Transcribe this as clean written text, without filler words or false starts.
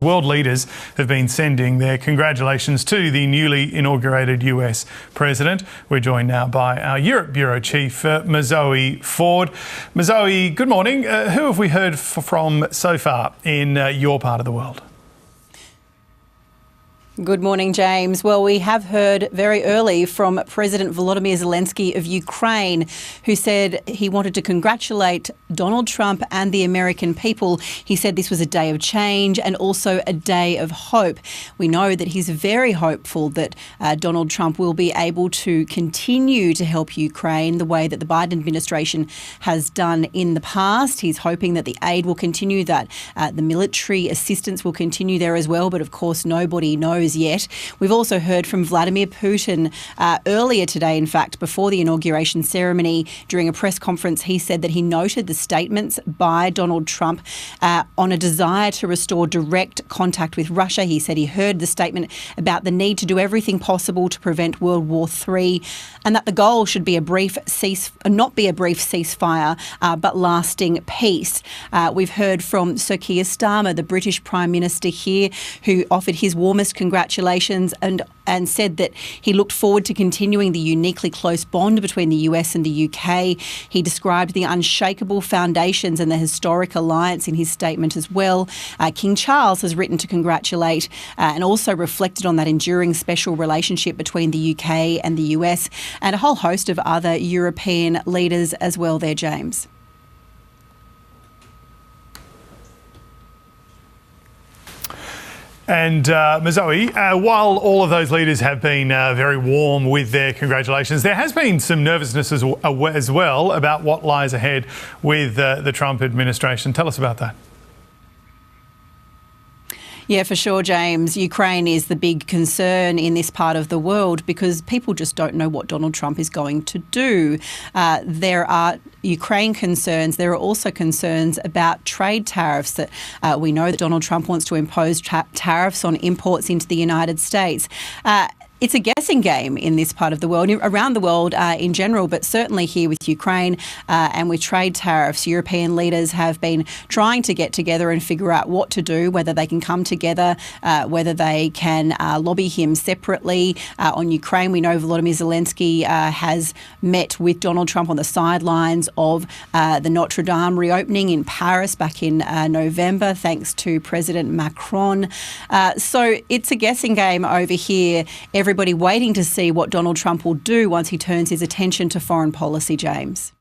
World leaders have been sending their congratulations to the newly inaugurated US president. We're joined now by our Europe Bureau Chief, Zoe Ford. Zoe, good morning. Who have we heard from so far in your part of the world? Good morning, James. Well, we have heard very early from President Volodymyr Zelenskyy of Ukraine, who said he wanted to congratulate Donald Trump and the American people. He said this was a day of change and also a day of hope. We know that he's very hopeful that Donald Trump will be able to continue to help Ukraine the way that the Biden administration has done in the past. He's hoping that the aid will continue, that the military assistance will continue there as well. But of course, nobody knows yet. We've also heard from Vladimir Putin earlier today, in fact, before the inauguration ceremony. During a press conference, he said that he noted the statements by Donald Trump on a desire to restore direct contact with Russia. He said he heard the statement about the need to do everything possible to prevent World War III, and that the goal should be not be a brief ceasefire, but lasting peace. We've heard from Sir Keir Starmer, the British Prime Minister here, who offered his warmest congratulations and said that he looked forward to continuing the uniquely close bond between the US and the UK. He described the unshakable foundations and the historic alliance in his statement as well. King Charles has written to congratulate and also reflected on that enduring special relationship between the UK and the US, and a whole host of other European leaders as well there, James. And Zoe, while all of those leaders have been very warm with their congratulations, there has been some nervousness as well about what lies ahead with the Trump administration. Tell us about that. Yeah, for sure, James. Ukraine is the big concern in this part of the world because people just don't know what Donald Trump is going to do. There are Ukraine concerns. There are also concerns about trade tariffs that we know that Donald Trump wants to impose tariffs on imports into the United States. It's a guessing game in this part of the world, around the world in general, but certainly here with Ukraine and with trade tariffs. European leaders have been trying to get together and figure out what to do, whether they can come together, whether they can lobby him separately. On Ukraine, we know Volodymyr Zelenskyy has met with Donald Trump on the sidelines of the Notre Dame reopening in Paris back in November, thanks to President Macron. So it's a guessing game over here. Everybody waiting to see what Donald Trump will do once he turns his attention to foreign policy, James.